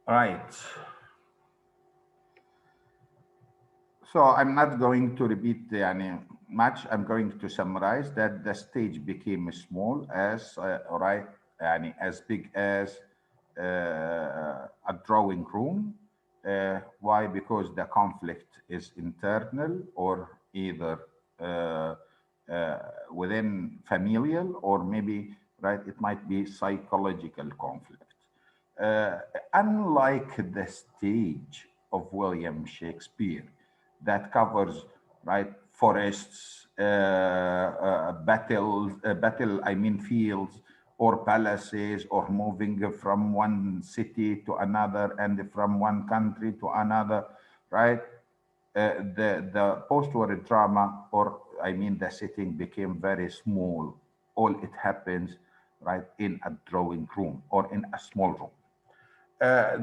Right. So I'm not going to repeat much. I'm going to summarize that the stage became small as right, as big as a drawing room. Why? Because the conflict is internal or either uh, uh, within familial or maybe right. It might be psychological conflict. Uh, Unlike the stage of William Shakespeare that covers right forests, I mean fields or palaces, or moving from one city to another and from one country to another, right? The post-war drama, or I mean the setting, became very small. All it happens right in a drawing room or in a small room.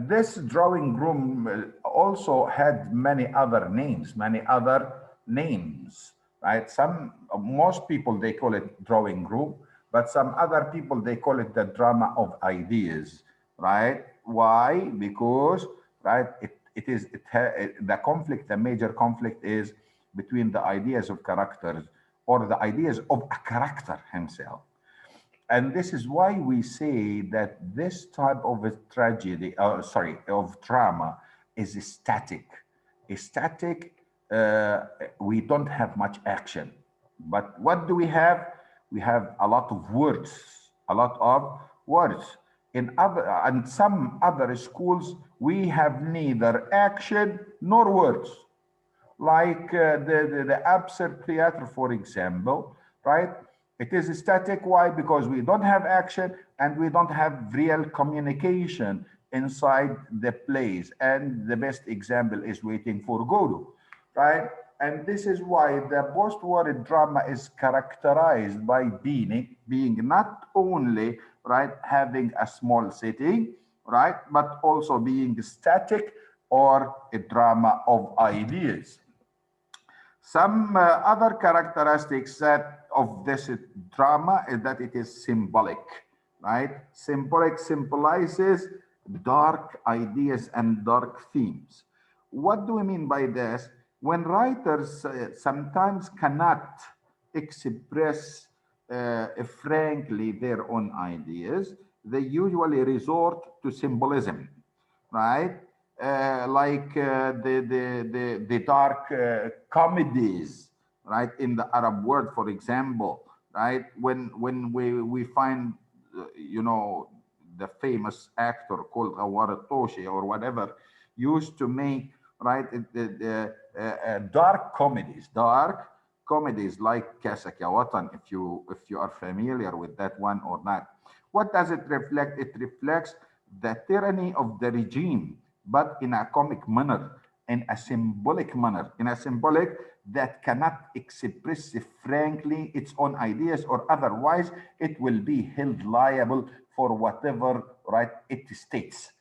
This drawing room also had many other names, right? Most people they call it drawing room, but some other people they call it the drama of ideas, right? Why? Because, right, the conflict, the major conflict is between the ideas of characters or the ideas of a character himself. And this is why we say that this type of a tragedy, of drama is static. Static, we don't have much action. But what do we have? We have a lot of words, a lot of words. In other and some other schools, we have neither action nor words like the absurd theater, for example, right? It is static. Why? Because we don't have action and we don't have real communication inside the plays. And the best example is Waiting for Godot, right? And this is why the post-war drama is characterized by being not only right having a small setting, right, but also being static or a drama of ideas. Some other characteristics that of this drama is that it is symbolic, right? Symbolic symbolizes dark ideas and dark themes. What do we mean by this? When writers sometimes cannot express frankly their own ideas, they usually resort to symbolism, right? The dark comedies, right? In the Arab world, for example, right? When we find, the famous actor called Awar Toshi or whatever, used to make right dark comedies like Kasaka Watan, if you are familiar with that one or not. What does it reflect? It reflects the tyranny of the regime, but in a comic manner, in a symbolic that cannot express frankly its own ideas, or otherwise it will be held liable for whatever right it states.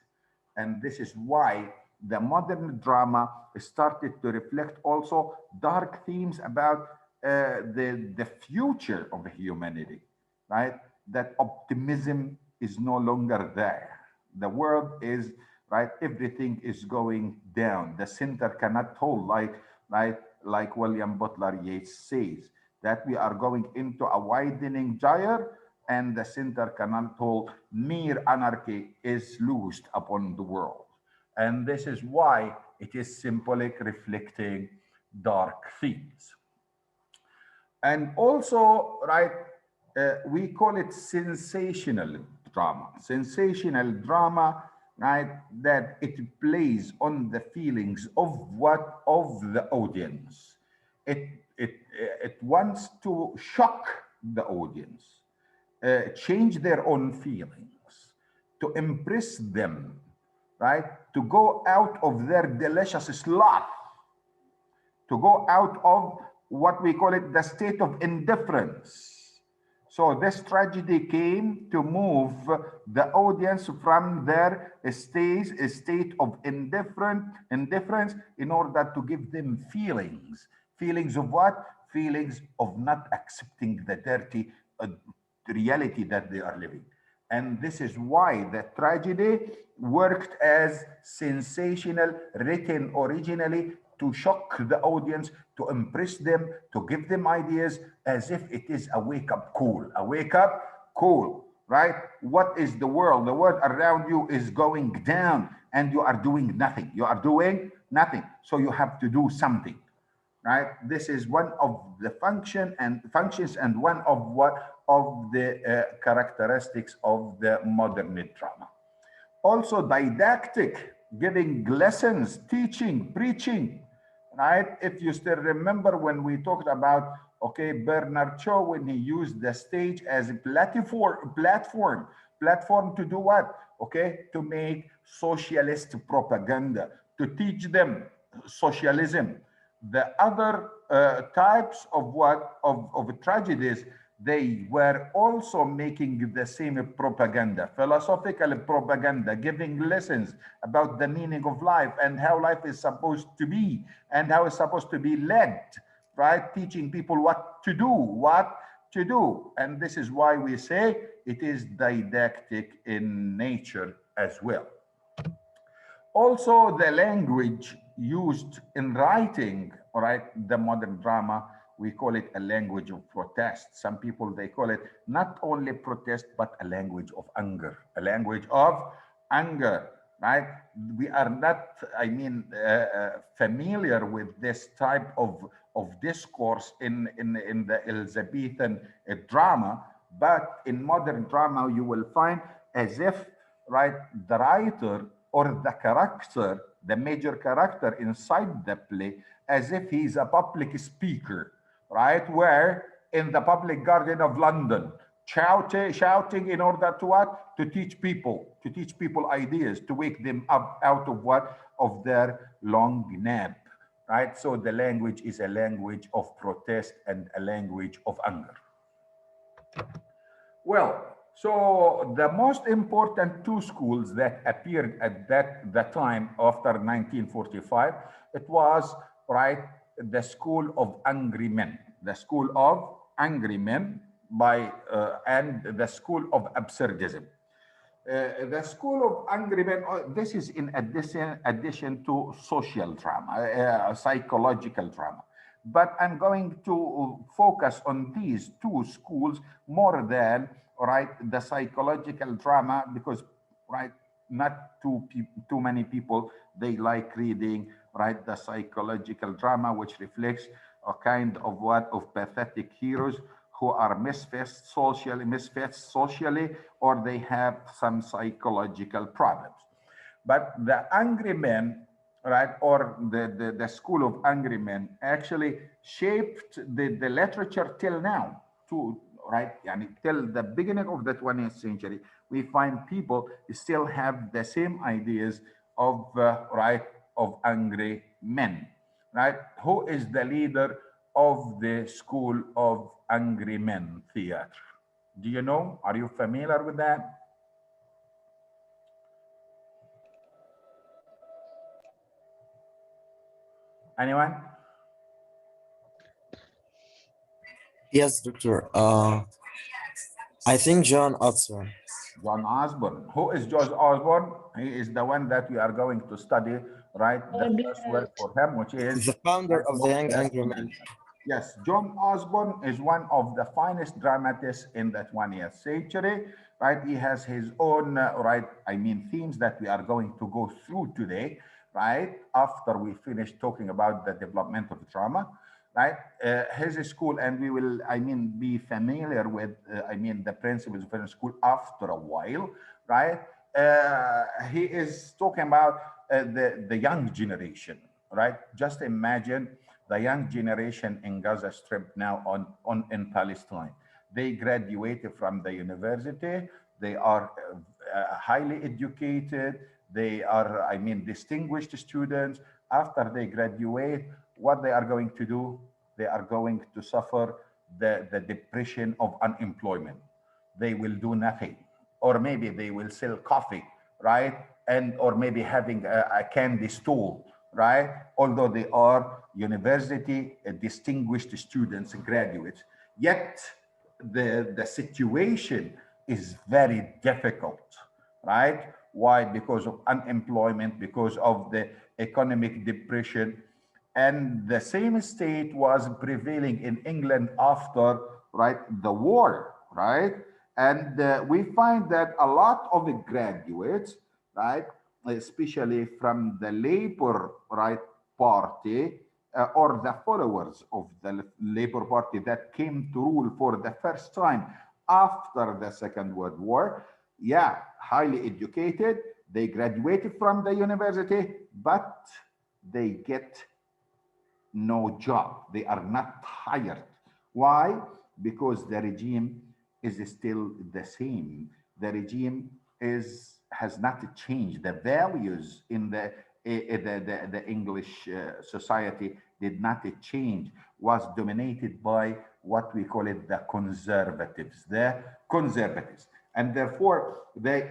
And this is why the modern drama started to reflect also dark themes about the future of humanity, right? That optimism is no longer there. The world is, right, everything is going down. The center cannot hold, like William Butler Yeats says, that we are going into a widening gyre and the center cannot hold. Mere anarchy is loosed upon the world. And this is why it is symbolic, reflecting dark themes. And also, right, we call it sensational drama. Sensational drama, right, that it plays on the feelings of the audience. It it wants to shock the audience, change their own feelings, to impress them, right? To go out of their delicious sloth, to go out of what we call it the state of indifference. So this tragedy came to move the audience from their state of indifference in order to give them feelings. Feelings of what? Feelings of not accepting the dirty reality that they are living. And this is why the tragedy worked as sensational, written originally to shock the audience, to impress them, to give them ideas, as if it is a wake-up call. A wake-up call, right? What is the world? The world around you is going down and you are doing nothing. You are doing nothing. So you have to do something, right? This is one of the functions and one of the characteristics of the modern drama. Also didactic, giving lessons, teaching, preaching, right? If you still remember when we talked about, okay, Bernard Shaw, when he used the stage as a platform to do what? Okay, to make socialist propaganda, to teach them socialism. The other types of tragedies, they were also making the same propaganda, philosophical propaganda, giving lessons about the meaning of life and how life is supposed to be and how it's supposed to be led, right? Teaching people what to do. And this is why we say it is didactic in nature as well. Also, the language used in writing, all right, the modern drama, we call it a language of protest. Some people, they call it not only protest, but a language of anger, right? We are not, familiar with this type of discourse in the Elizabethan drama, but in modern drama, you will find as if, right, the writer or the character, the major character inside the play, as if he's a public speaker, right? Where in the public garden of London, shouting in order to what? To teach people ideas, to wake them up out of what? Of their long nap, right? So the language is a language of protest and a language of anger. Well, so the most important two schools that appeared at that time after 1945, it was, right, the School of Angry Men, the School of Angry Men and the School of Absurdism. The School of Angry Men, this is in addition to social drama, psychological drama. But I'm going to focus on these two schools more than, right, the psychological drama, because, right, not too many people, they like reading, right, the psychological drama, which reflects a kind of of pathetic heroes who are misfits socially, or they have some psychological problems. But the angry men, right, or the School of Angry Men actually shaped the literature till now, right, till the beginning of the 20th century. We find people still have the same ideas of, right, of angry men, right? Who is the leader of the School of Angry Men theater? Do you know? Are you familiar with that? Anyone? Yes, Doctor. I think John Osborne. John Osborne. Who is George Osborne? He is the one that we are going to study, right? The first word for him, which is The founder of the Young Angry Men. Yes, John Osborne is one of the finest dramatists in the 20th century, right? He has his own, themes that we are going to go through today, right? After we finish talking about the development of drama, right? His school, and we will, be familiar with, the principles of his school after a while, right? He is talking about the young generation, right? Just imagine the young generation in Gaza Strip now in Palestine. They graduated from the university. They are highly educated. They are, distinguished students. After they graduate, what they are going to do? They are going to suffer the depression of unemployment. They will do nothing, or maybe they will sell coffee, right? And or maybe having a candy stall, right? Although they are university distinguished students and graduates, yet the situation is very difficult, right? Why? Because of unemployment, because of the economic depression. And the same state was prevailing in England after, right, the war, right? And we find that a lot of the graduates, right, especially from the Labour, right, Party, or the followers of the Labour Party that came to rule for the first time after the Second World War, yeah, highly educated, they graduated from the university, but they get no job. They are not hired. Why? Because the regime is still the same. The regime has not changed. The values in the English society did not change. Was dominated by what we call it the conservatives. The conservatives. And therefore,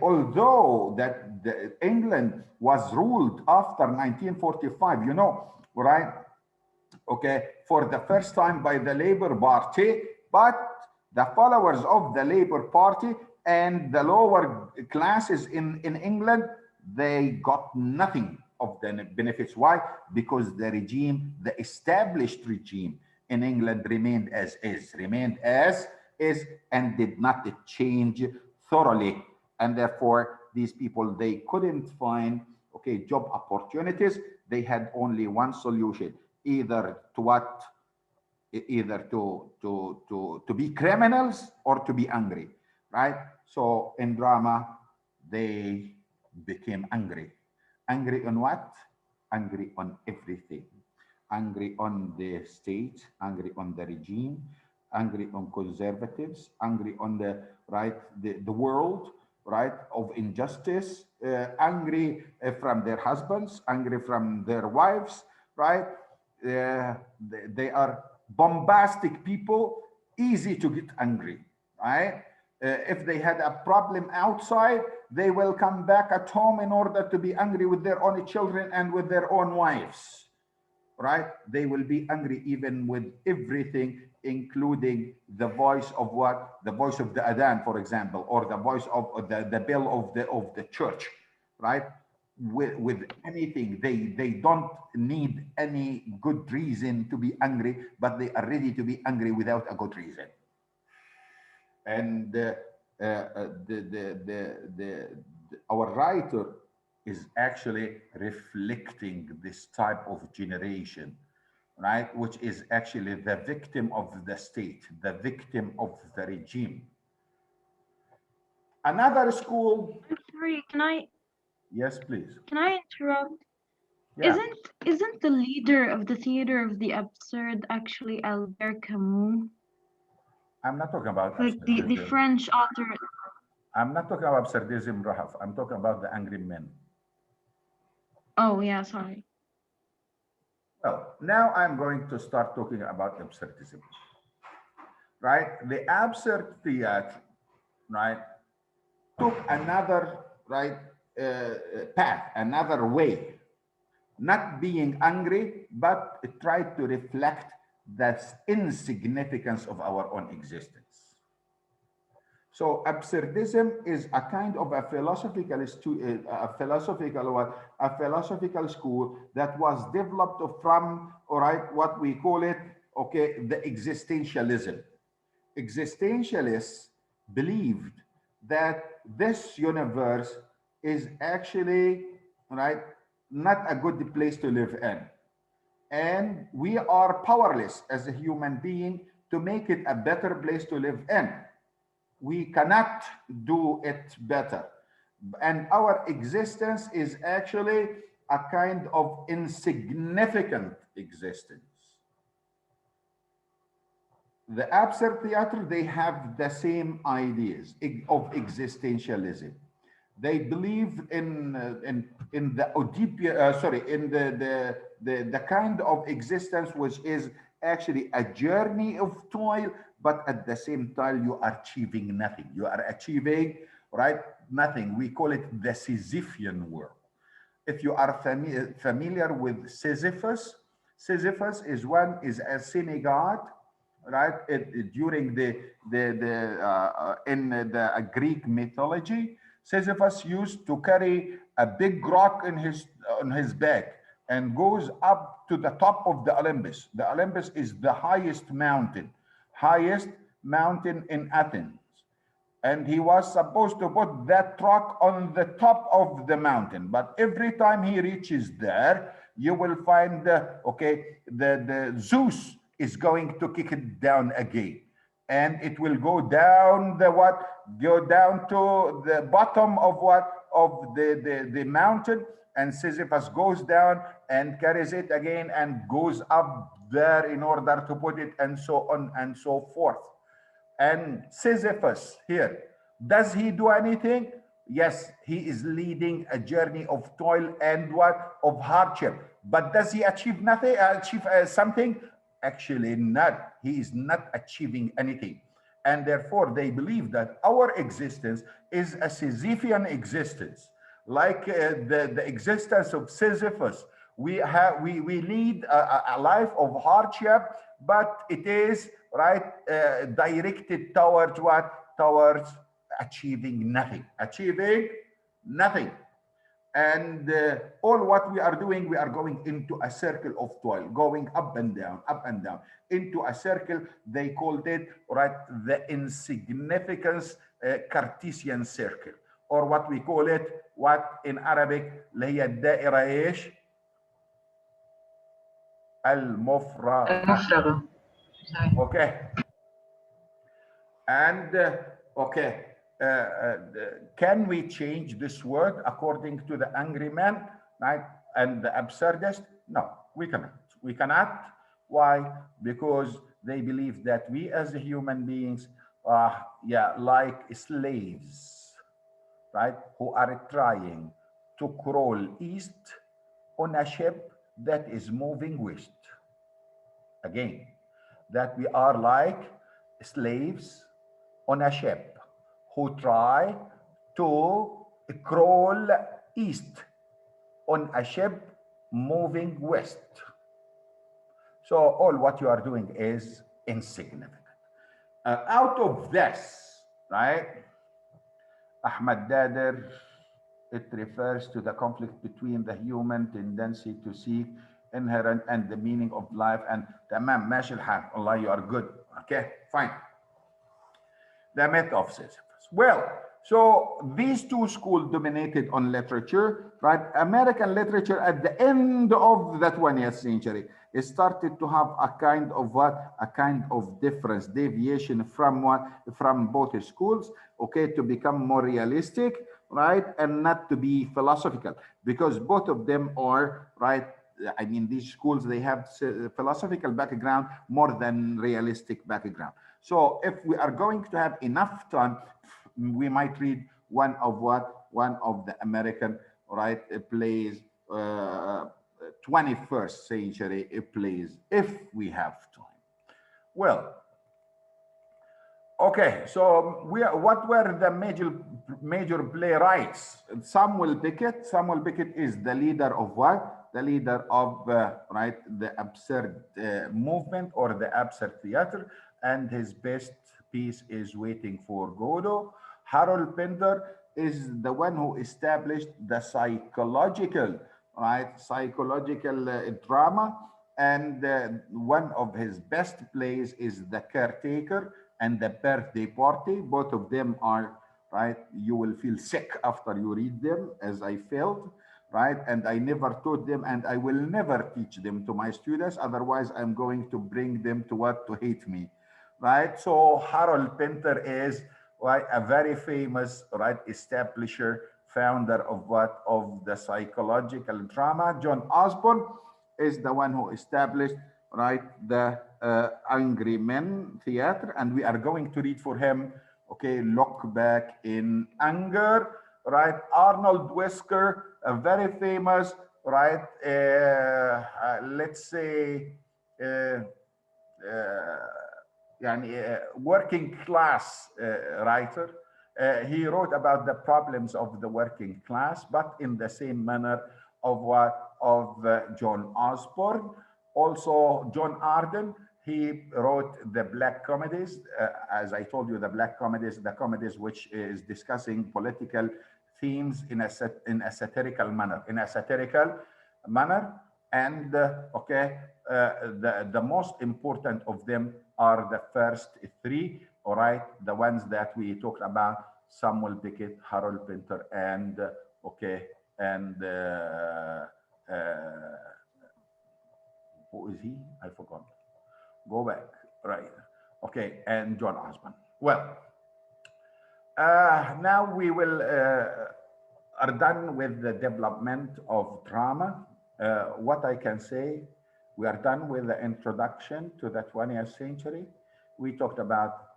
although that England was ruled after 1945, you know, right? Okay, for the first time by the Labour Party, but the followers of the Labour Party and the lower classes in England, they got nothing of the benefits. Why? Because the regime, the established regime in England remained as is, and did not change thoroughly. And therefore, these people, they couldn't find, okay, job opportunities. They had only one solution, either to what, either to be criminals or to be angry, right? So in drama, they became angry. Angry on what? Angry on everything. Angry on the state, angry on the regime, angry on conservatives, angry on the right, the world, right, of injustice, angry from their husbands, angry from their wives, right? They are bombastic people, easy to get angry, right? If they had a problem outside, they will come back at home in order to be angry with their own children and with their own wives, right? They will be angry even with everything, including the voice of what? The voice of the Adhan, for example, or the voice of the bell of the church, right? With anything, they don't need any good reason to be angry, but they are ready to be angry without a good reason. And our writer is actually reflecting this type of generation, right? Which is actually the victim of the state, the victim of the regime. Another school. I'm sorry, Yes, please. can I interrupt? Yeah, Isn't the leader of the theater of the absurd actually Albert Camus? I'm not talking about Like the absurdism. French author. I'm not talking about absurdism, Rahaf. I'm talking about the angry men. Oh yeah, sorry. Well, now I'm going to start talking about absurdism, right? The absurd theater, right, took another, right, path, another way, not being angry, but it tried to reflect the insignificance of our own existence. So absurdism is a kind of a philosophical school that was developed from, all right, what we call it, okay, the existentialism. Existentialists believed that this universe is actually, right, not a good place to live in, and we are powerless as a human being to make it a better place to live in. We cannot do it better. And our existence is actually a kind of insignificant existence. The absurd theater, they have the same ideas of existentialism. They believe in the the kind of existence which is actually a journey of toil, but at the same time you are achieving nothing. You are achieving, right, nothing. We call it the Sisyphean world. If you are familiar with Sisyphus, Sisyphus is a semi-god, right? During in the Greek mythology, Sisyphus used to carry a big rock in on his back and goes up to the top of the Olympus. The Olympus is the highest mountain in Athens, and he was supposed to put that rock on the top of the mountain. But every time he reaches there, you will find the Zeus is going to kick it down again, and it will go down go down to the bottom of the mountain, and Sisyphus goes down and carries it again and goes up there in order to put it, and so on and so forth. And Sisyphus here, does he do anything? Yes, he is leading a journey of toil and of hardship. But does he achieve nothing? Achieve something? Actually, not. He is not achieving anything. And therefore, they believe that our existence is a Sisyphean existence, like the existence of Sisyphus. We lead a life of hardship, but it is directed towards what? Towards achieving nothing. And all what we are doing, we are going into a circle of toil, going up and down, into a circle. They called it, the insignificance Cartesian circle, or what we call it, what in Arabic, اللي هي الدائرة ايش؟ المفرغة. Okay. And can we change this word according to the angry man, right? And the absurdist? No, we cannot. We cannot. Why? Because they believe that we as human beings are, like slaves, right? Who are trying to crawl east on a ship that is moving west. Again, that we are like slaves on a ship who try to crawl east on a ship moving west. So all what you are doing is insignificant. Out of this, right, Ahmad Dader, it refers to the conflict between the human tendency to seek inherent and the meaning of life. And tamam, ماشي الحال. Allah, you are good. Okay, fine. The myth of Sisyphus. Well, so these two schools dominated on literature, right? American literature at the end of the 20th century, it started to have a kind of difference, deviation from both schools, okay, to become more realistic, right, and not to be philosophical, because both of them are, right, I mean, these schools, they have philosophical background more than realistic background. So if we are going to have enough time, we might read one of the American, right, plays, 21st century plays, if we have time. Well, okay, so what were the major playwrights? Samuel Beckett is the leader of what? The leader of right, the absurd movement, or the absurd theater, and his best piece is Waiting for Godot. Harold Pinter is the one who established the psychological drama, and one of his best plays is The Caretaker and The Birthday Party. Both of them are, right, you will feel sick after you read them, as I felt, right? And I never taught them, and I will never teach them to my students. Otherwise, I'm going to bring them to hate me, right? So Harold Pinter is, right, a very famous, right, establisher, founder of the psychological drama. John Osborne is the one who established, right, the Angry Men Theater, and we are going to read for him, okay, Look Back in Anger, right? Arnold Wesker, a very famous, right, let's say, working class writer. He wrote about the problems of the working class, but in the same manner of John Osborne. Also, John Arden He wrote the black comedies, as I told you, the black comedies, the comedies which is discussing political themes in a satirical manner, and the most important of them are the first three, all right, the ones that we talked about: Samuel Beckett, Harold Pinter, and who is he? I forgot. Go back, right? Okay, and John Osborne. Well, now we will are done with the development of drama. What I can say, we are done with the introduction to the 20th century. We talked about,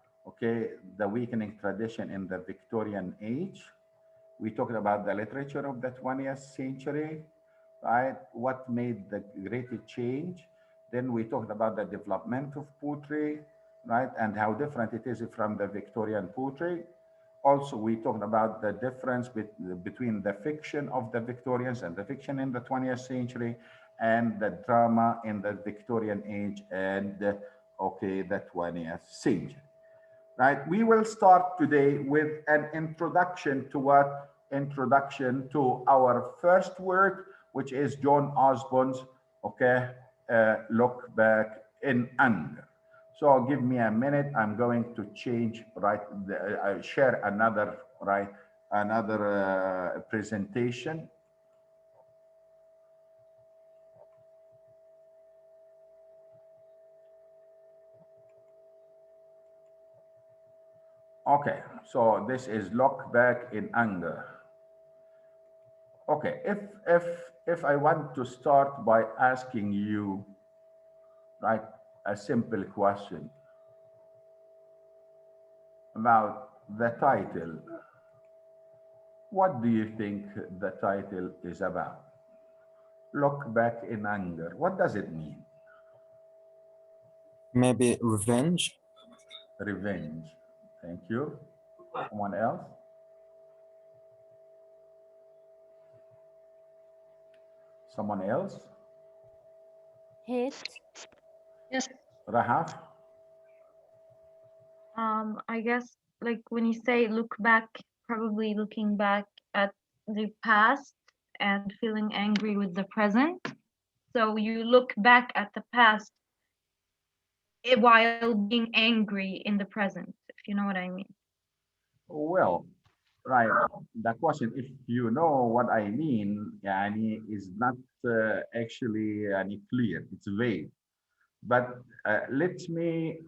the weakening tradition in the Victorian age. We talked about the literature of the 20th century, right? What made the greatest change? Then we talked about the development of poetry, right? And how different it is from the Victorian poetry. Also, we talked about the difference between the fiction of the Victorians and the fiction in the 20th century, and the drama in the Victorian age and the 20th century. Right? We will start today with an introduction to our first work, which is John Osborne's Look Back in Anger. So give me a minute. I'm going to change, share another presentation. Okay, so this is Look Back in Anger. Okay, if I want to start by asking you, a simple question about the title. What do you think the title is about? Look Back in Anger. What does it mean? Maybe revenge. Revenge. Thank you. Someone else? Someone else? Hate. Yes. Rahaf? I guess like when you say look back, probably looking back at the past and feeling angry with the present. So you look back at the past while being angry in the present, if you know what I mean. Well, right. The question, if you know what I mean, is not actually clear. It's vague. But let me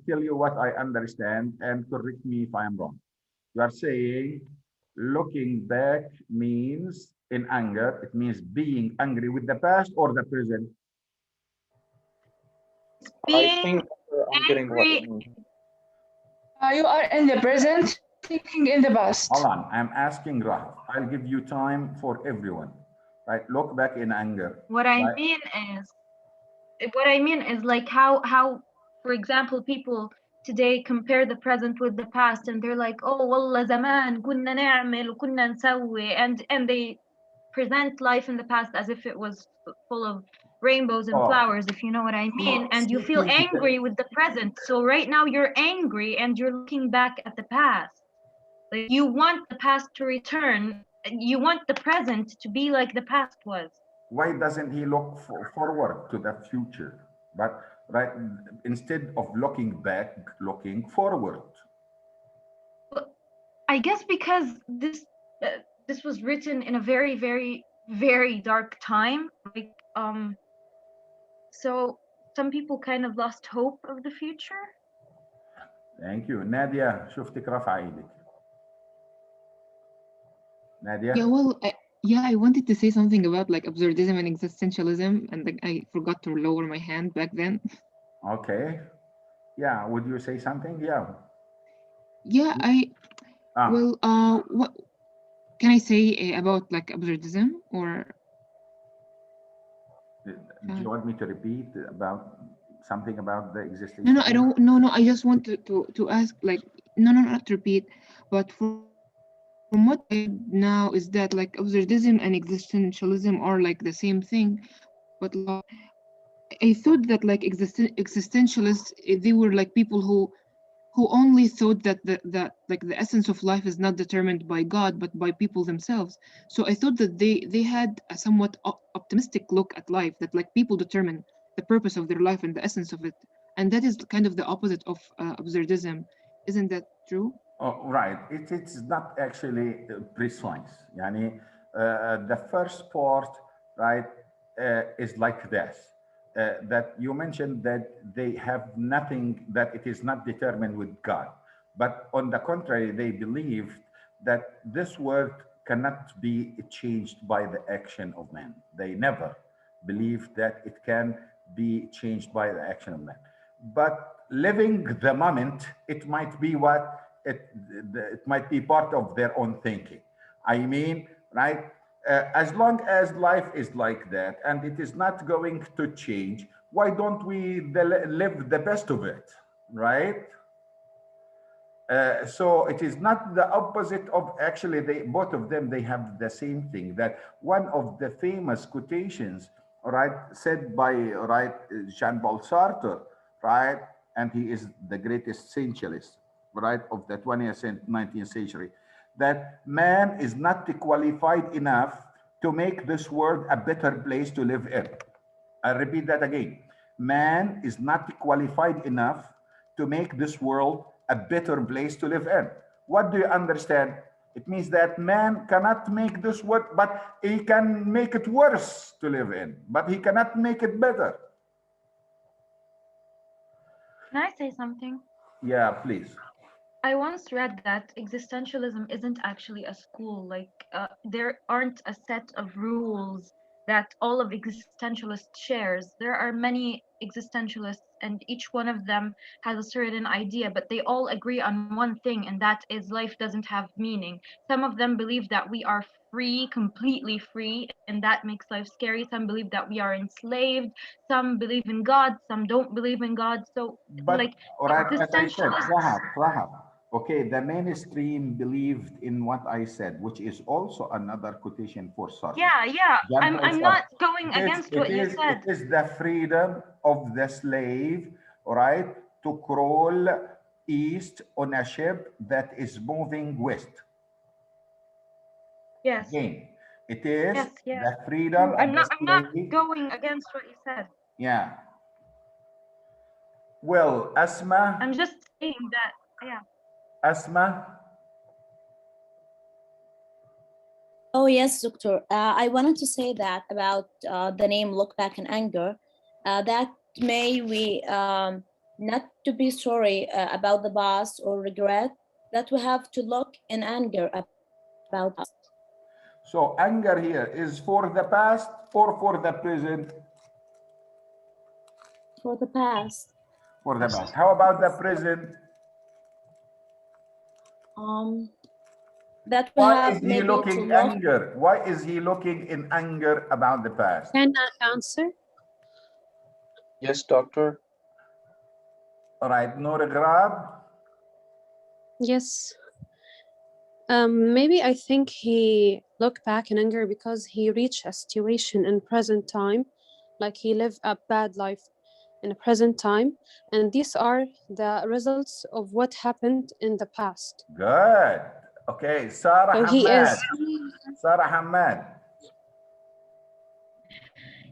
tell you what I understand and correct me if I'm wrong. You are saying looking back means in anger, it means being angry with the past or the present? I think I'm getting what you mean. You are in the present, thinking in the past. Hold on, I'm asking Rahaf. I'll give you time for everyone. Right, look back in anger. What I mean is like how, for example, people today compare the present with the past, and they're like, oh, والله زمان كنا نعمل وكنا نسوي, and they present life in the past as if it was full of rainbows and flowers, if you know what I mean, and you feel angry with the present. So right now you're angry and you're looking back at the past. Like you want the past to return, you want the present to be like the past was. Why doesn't he look forward to the future? But instead of looking back, looking forward. I guess because this was written in a very, very, very dark time. Like so some people kind of lost hope of the future. Thank you. Nadia, شفتك رافعة ايدك. Nadia? Yeah, well, I wanted to say something about like absurdism and existentialism, and like, I forgot to lower my hand back then. Okay. Yeah, would you say something? Yeah. Yeah, well, what can I say about like absurdism or? Do you want me to repeat about something about the existing? No, I don't. No, I just want to ask like, no, not to repeat, but from what I now is that like absurdism and existentialism are like the same thing, but like I thought that like existentialists, they were like people who only thought that the essence of life is not determined by God but by people themselves. So I thought that they had a somewhat optimistic look at life, that like people determine the purpose of their life and the essence of it, and that is kind of the opposite of absurdism. Isn't that true? Oh, right. It's not actually precise. Yani, the first part, right, is like this. That you mentioned that they have nothing, that it is not determined with God. But on the contrary, they believed that this world cannot be changed by the action of man. They never believed that it can be changed by the action of man. But living the moment, it might be what it might be part of their own thinking. I mean, right? As long as life is like that and it is not going to change, why don't we live the best of it, right? So it is not the opposite of, actually they both of them, they have the same thing. That one of the famous quotations, right, said by, right, Jean-Paul Sartre, right, and he is the greatest essentialist, right, of the 20th and 19th century, that man is not qualified enough to make this world a better place to live in. I repeat that again. Man is not qualified enough to make this world a better place to live in. What do you understand? It means that man cannot make this world, but he can make it worse to live in, but he cannot make it better. Can I say something? Yeah, please. I once read that existentialism isn't actually a school. Like, there aren't a set of rules that all of existentialists shares. There are many existentialists, and each one of them has a certain idea, but they all agree on one thing, and that is life doesn't have meaning. Some of them believe that we are free, completely free, and that makes life scary. Some believe that we are enslaved. Some believe in God. Some don't believe in God. So, But, like, all right, as I said, existentialists. Rahab, okay, the mainstream believed in what I said, which is also another quotation for Sartre. Yeah. Jean-Paul I'm Sartre. not going against what you said. It is the freedom of the slave, right, to crawl east on a ship that is moving west. Yes. Again, it is Yes. the freedom of I'm the not slave. going against what you said. Yeah. Well, Asma. I'm just saying that, yeah. Asma. Oh, yes, doctor. I wanted to say that about the name Look Back in Anger, that may we not to be sorry about the past or regret, that we have to look in anger about past. So anger here is for the past or for the present? For the past. For the past. How about the present? That we Why have is he maybe looking to look. anger? Why is he looking in anger about the past? Can I answer? Yes, doctor. All right, Noor Grab. Yes. Maybe I think he looked back in anger because he reached a situation in present time, like he lived a bad life in a present time, and these are the results of what happened in the past. Good. Okay, Sarah So he Hamad. is. Sarah Hamad.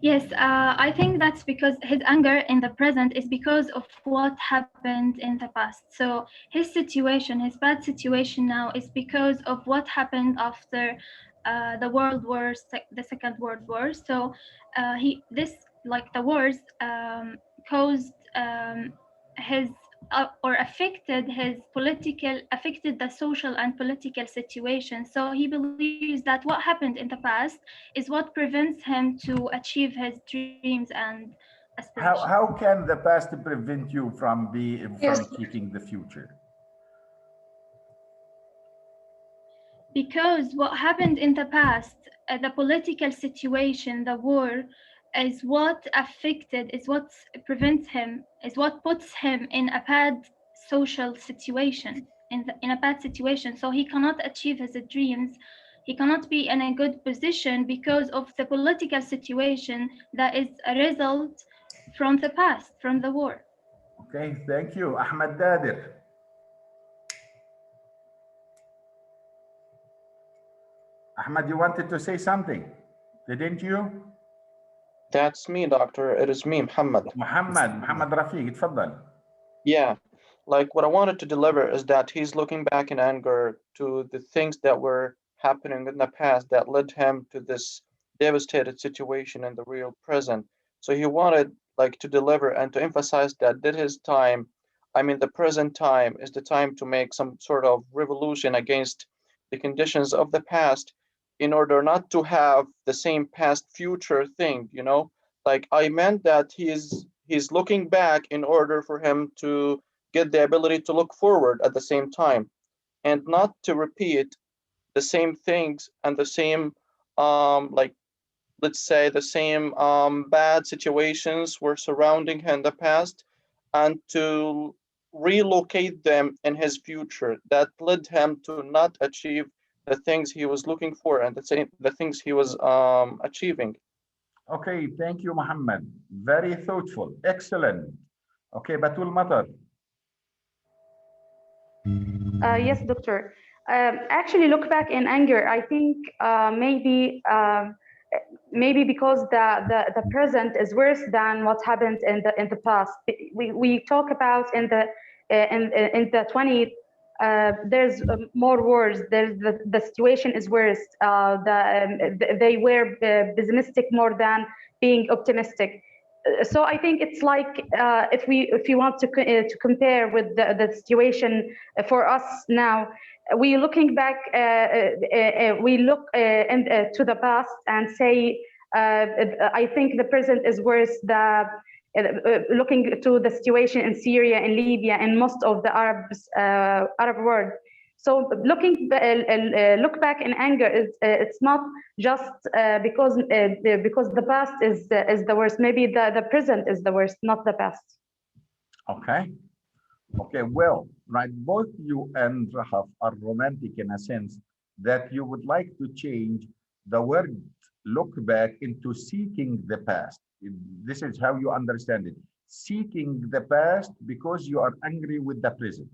Yes, I think that's because his anger in the present is because of what happened in the past. So his situation, his bad situation now, is because of what happened after the World War, the Second World War. So the wars caused his or affected the social and political situation. So he believes that what happened in the past is what prevents him to achieve his dreams and aspirations. How can the past prevent you from Yes. seeking the future? Because what happened in the past, the political situation, the war, is what prevents him, is what puts him in a bad social situation, in a bad situation. So he cannot achieve his dreams. He cannot be in a good position because of the political situation that is a result from the past, from the war. Okay, thank you. Ahmed Dadir. Ahmed, you wanted to say something, didn't you? That's me, doctor. It is me, Muhammad. Muhammad Rafiq, اتفضل. Yeah, like what I wanted to deliver is that he's looking back in anger to the things that were happening in the past that led him to this devastated situation in the real present. So he wanted like to deliver and to emphasize that his time, I mean the present time, is the time to make some sort of revolution against the conditions of the past in order not to have the same past future thing, you know? Like I meant that he's looking back in order for him to get the ability to look forward at the same time and not to repeat the same things and the same like let's say the same bad situations were surrounding him in the past, and to relocate them in his future that led him to not achieve the things he was looking for and the things he was achieving. Okay, thank you, Muhammad. Very thoughtful. Excellent. Okay, Batul Matar. Yes, doctor. Actually, look back in anger. I think maybe because the present is worse than what happened in the past. We talk about in the 20th. There's more wars. There's the situation is worse. They were pessimistic more than being optimistic. So I think it's like if you want to compare with the situation for us now, we looking back, we look to the past and say, I think the present is worse. Looking to the situation in Syria and Libya and most of the Arab world. So look back in anger. It's not just because the past is the worst. Maybe the present is the worst, not the past. Okay. Okay, well, right. Both you and Rahaf are romantic in a sense that you would like to change the word look back into seeking the past. This is how you understand it. Seeking the past because you are angry with the present.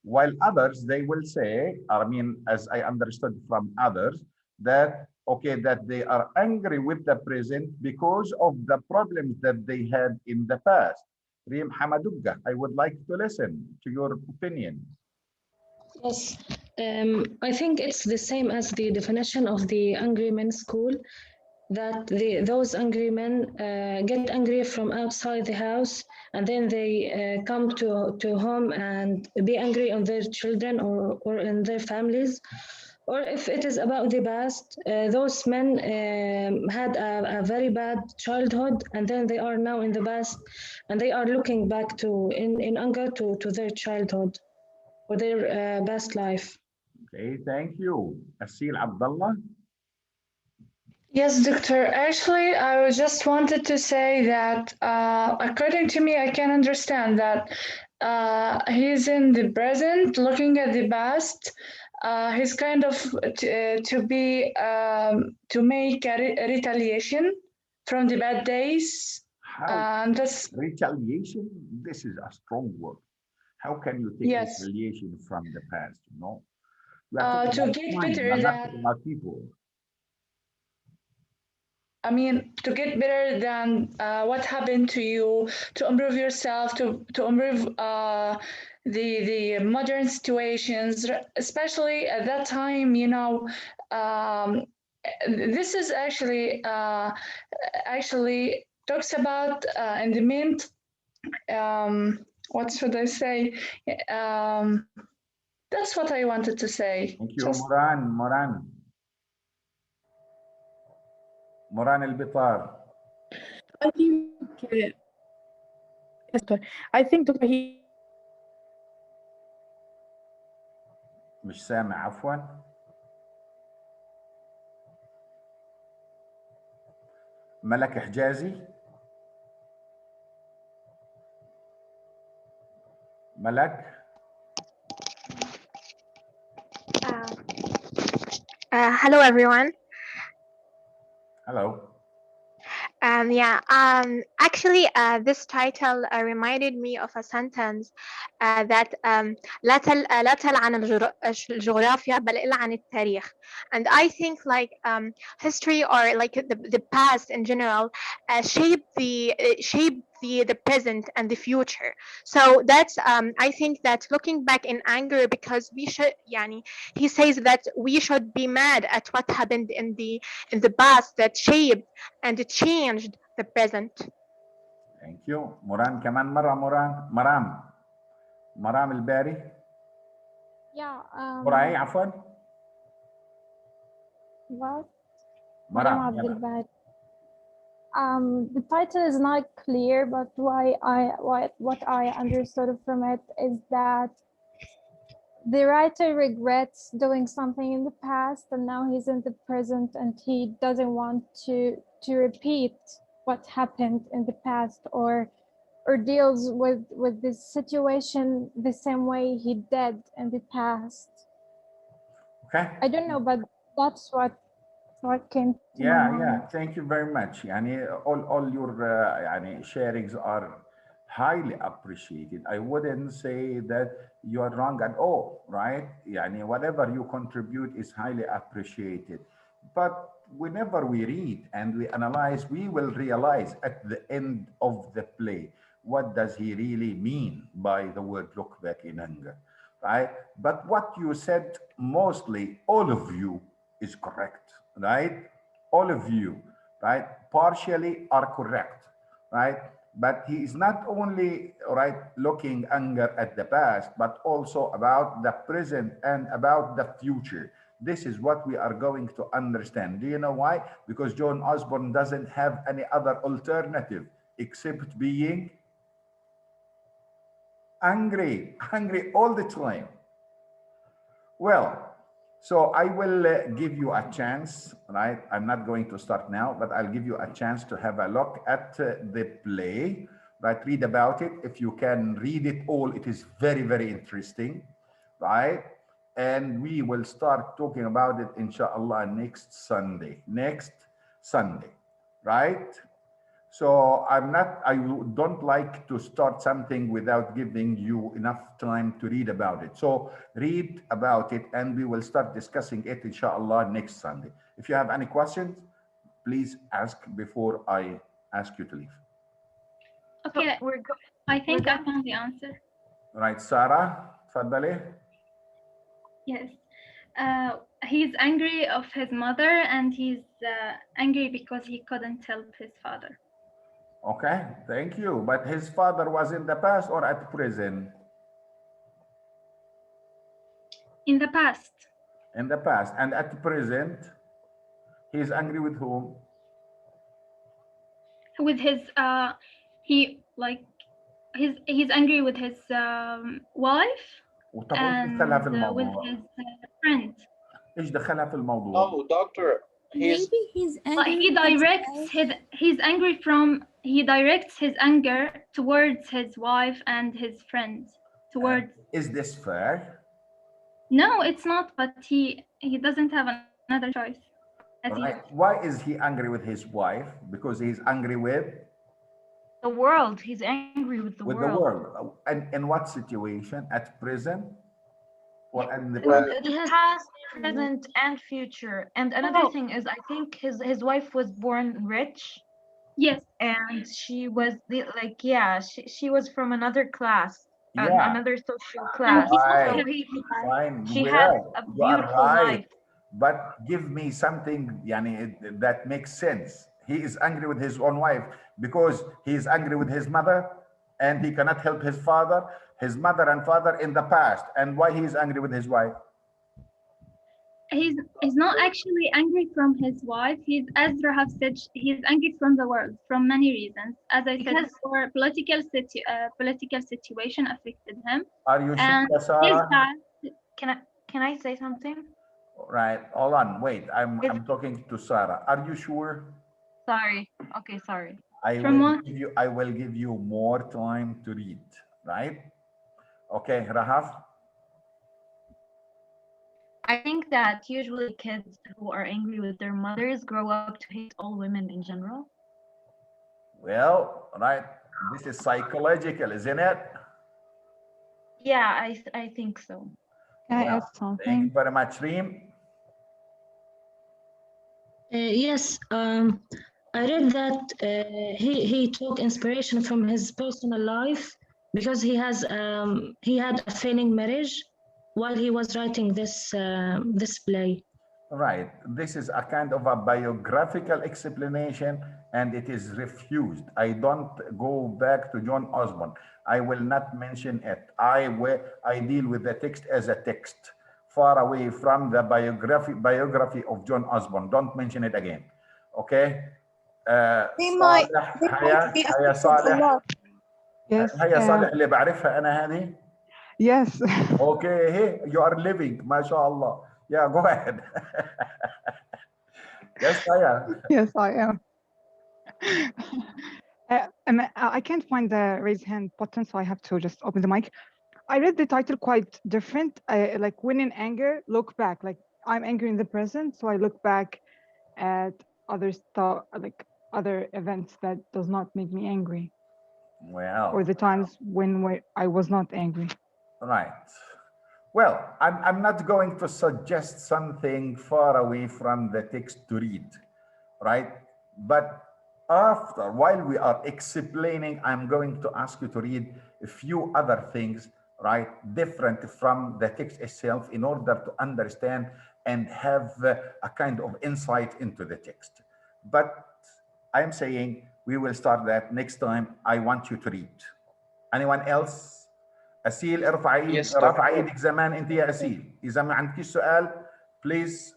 While others, they will say, I mean, as I understood from others, that, okay, that they are angry with the present because of the problems that they had in the past. Reem Hamadugga, I would like to listen to your opinion. Yes, I think it's the same as the definition of the angry men school, that those angry men get angry from outside the house, and then they come to home and be angry on their children or in their families. Or if it is about the past, those men had a very bad childhood, and then they are now in the past, and they are looking back in anger to their childhood or their past life. Okay, thank you. Asil Abdullah. Yes, doctor. Actually, I just wanted to say that according to me, I can understand that he's in the present, looking at the past. He's kind of to make a retaliation from the bad days. How? Retaliation? This is a strong word. How can you take retaliation from the past? You know, to get better than people. I mean, to get better than what happened to you, to improve yourself, to improve the modern situations, especially at that time. You know, this is actually talks about in the main. What should I say? That's what I wanted to say. Thank you, Moran El-Bitar. I think, yes, sir. I think Dr. he مش سامع عفوا. ملك حجازي. ملك. Hello, everyone. Hello. Yeah, actually, this title reminded me of a sentence that لا تل عن الجغرافيا بل إلا عن التاريخ. And I think like history or like the past in general shape the present and the future. So that's I think that looking back in anger, because we should يعني, he says that we should be mad at what happened in the past that shaped and it changed the present. Thank you. مران كمان مرة مرام الباري Yeah, مرعي عفوا what? مرام Maryam يلا. Abdelbari. The title is not clear, but what I understood from it is that the writer regrets doing something in the past, and now he's in the present, and he doesn't want to repeat what happened in the past, or deals with this situation the same way he did in the past. Okay. I don't know, but that's what came to my mind. Yeah. Thank you very much. يعني all your يعني sharings are highly appreciated. I wouldn't say that you are wrong at all, right? يعني whatever you contribute is highly appreciated. But whenever we read and we analyze, we will realize at the end of the play, what does he really mean by the word look back in anger, right? But what you said, mostly all of you, is correct, right? All of you, right? Partially are correct, right? But he is not only, right, looking anger at the past, but also about the present and about the future. This is what we are going to understand. Do you know why? Because John Osborne doesn't have any other alternative except being angry all the time. Well, so I will give you a chance, right? I'm not going to start now, but I'll give you a chance to have a look at the play, right? Read about it. If you can read it all, it is very, very interesting, right? And we will start talking about it, inshallah, next Sunday, right? So I don't like to start something without giving you enough time to read about it. So read about it and we will start discussing it, inshallah, next Sunday. If you have any questions, please ask before I ask you to leave. Okay, I think I found the answer. Right, Sarah, تفضلي. Yes. He's angry of his mother, and he's angry because he couldn't help his father. Okay, thank you. But his father was in the past or at prison? In the past. In the past. And at present, he's angry with whom? With his he's angry with his wife and with his friend. ايش دخلها في الموضوع؟ No, doctor. Maybe he's angry. He directs his anger towards his wife and his friends. Is this fair? No, it's not. But he doesn't have another choice. Right. Why is he angry with his wife? Because he's angry with the world. He's angry with the world. With the world. And in what situation? At prison? Or in the past, present, and future. And another thing is, I think his wife was born rich. Yes. And she was she was from another class, another social class. Right. So Fine. She had a beautiful life. But give me something that makes sense. He is angry with his own wife because he is angry with his mother and he cannot help his mother and father in the past. And why he is angry with his wife? He's not actually angry from his wife. As Rahaf said, he's angry from the world, from many reasons. As I said before, political situation affected him. Are you and sure, Sarah? Can I say something? Right. Hold on. Wait. I'm talking to Sarah. Are you sure? Sorry. Okay. Sorry. I will give you more time to read. Right. Okay, Rahaf. I think that usually kids who are angry with their mothers grow up to hate all women in general. Well, right. This is psychological, isn't it? Yeah, I think so. Can I Well, add thank something? you very much, Reem. Yes, I read that he took inspiration from his personal life because he had a failing marriage while he was writing this play. Right. This is a kind of a biographical explanation, and it is refused. I don't go back to John Osborne. I will not mention it. I deal with the text as a text, far away from the biography of John Osborne. Don't mention it again. Okay? صالح هيا صالح. Yes. هيا صالح اللي بعرفها أنا هذه. Yes. Okay, hey, you are living, mashallah. Yeah, go ahead. Yes, Aya. Yes, I am. I can't find the raise hand button, so I have to just open the mic. I read the title quite different. Like when in anger, look back. Like I'm angry in the present, so I look back at other stuff, like other events that does not make me angry, Well, or the times when I was not angry. right. Well, I'm not going to suggest something far away from the text to read, right? But while we are explaining, I'm going to ask you to read a few other things, right? Different from the text itself in order to understand and have a kind of insight into the text. But I'm saying we will start that next time. I want you to read. Anyone else? أسيل ارفع ايد Yes, رفع doctor. ايدك زمان انت يا أسيل. إذا ما عندك سؤال please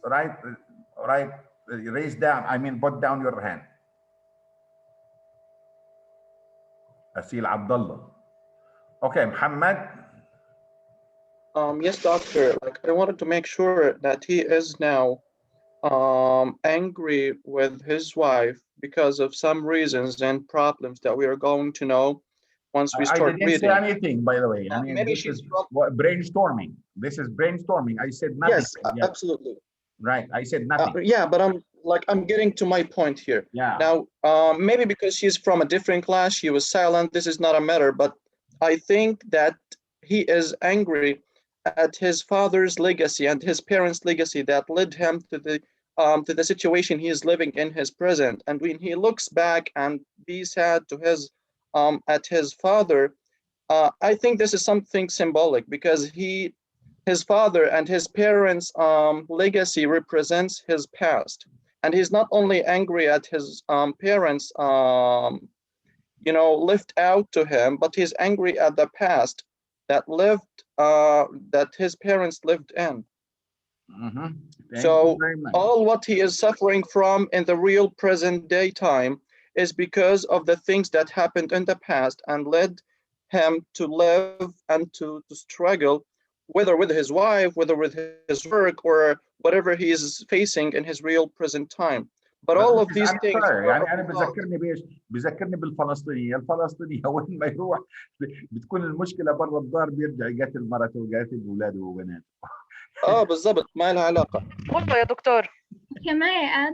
raise down, I mean put down your hand. أسيل عبد الله. Okay, Muhammad. Yes, doctor. Like I wanted to make sure that he is now angry with his wife because of some reasons and problems that we are going to know once we I start didn't reading. say anything, by the way. I mean, maybe this she's is from. brainstorming. This is brainstorming. I said nothing. Yes, Yeah. absolutely. Right. I said nothing. Yeah, but I'm getting to my point here. Yeah. Now, maybe because she's from a different class, she was silent. This is not a matter, but I think that he is angry at his father's legacy and his parents' legacy that led him to the situation he is living in his present. And when he looks back and be sad to his at his father, I think this is something symbolic because his father and his parents' legacy represents his past. And he's not only angry at his parents, left out to him, but he's angry at the past that his parents lived in. So all what he is suffering from in the real present day time is because of the things that happened in the past and led him to live and to struggle, whether with his wife, whether with his work, or whatever he is facing in his real present time. But all of these things يعني أنا بذكرني بالفلسطينية. الفلسطينية وين ما يروح بتكون المشكلة برا الدار بيرجع يقتل مرته ويقتل أولاده وبناته. بالضبط ما لها علاقة. والله يا دكتور. Can I add?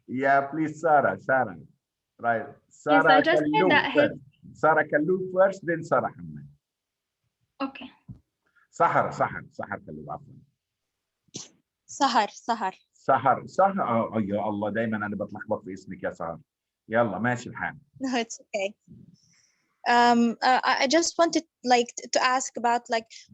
Yeah, please, Sarah. Right. Yes, I just said that Sarah Kalou first, then Sarah Hamad. Okay. سحر كالو عفوا. سهر يا الله دايما انا بتلخبط في اسمك يا سهر. يلا ماشي الحال. No, it's okay. I just wanted to ask about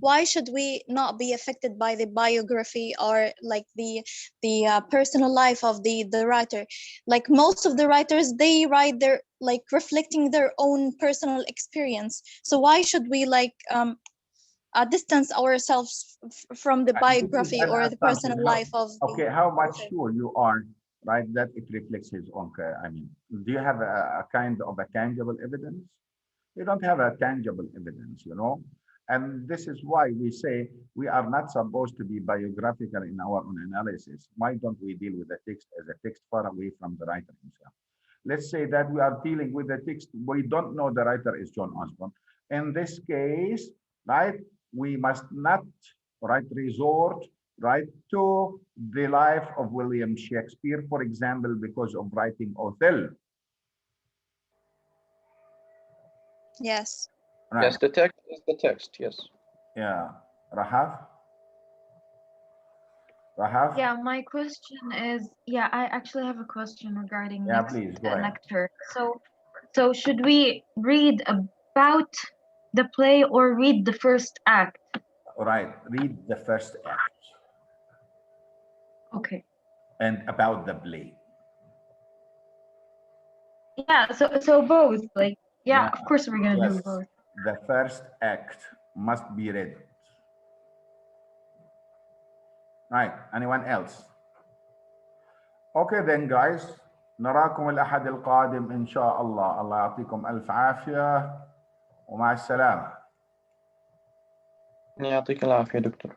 why should we not be affected by the biography or the personal life of the writer? Like most of the writers, they write their reflecting their own personal experience. So why should we distance ourselves from the biography or the personal life of okay, how much sure you are, right, that it reflects his own, I mean, do you have a kind of a tangible evidence? You don't have a tangible evidence, and this is why we say we are not supposed to be biographical in our own analysis. Why don't we deal with the text as a text far away from the writer himself? Let's say that we are dealing with the text, we don't know the writer is John Osborne. In this case, right, we must not, resort, to the life of William Shakespeare, for example, because of writing Othello. Yes. Right. Yes, the text is the text. Yes. Yeah. Rahaf? Rahaf? Yeah, my question is, yeah, I actually have a question regarding Yeah, next please, go ahead. lecture. So should we read about the play or read the first act? Right. Read the first act Okay. and about the play. Yeah, so both, like, yeah, of course we're gonna do Yes. both. The first act must be read. Right. Anyone else? Okay then guys. نراكم الأحد القادم إن شاء الله. الله يعطيكم ألف عافية ومع السلامة. يعطيك العافية دكتور.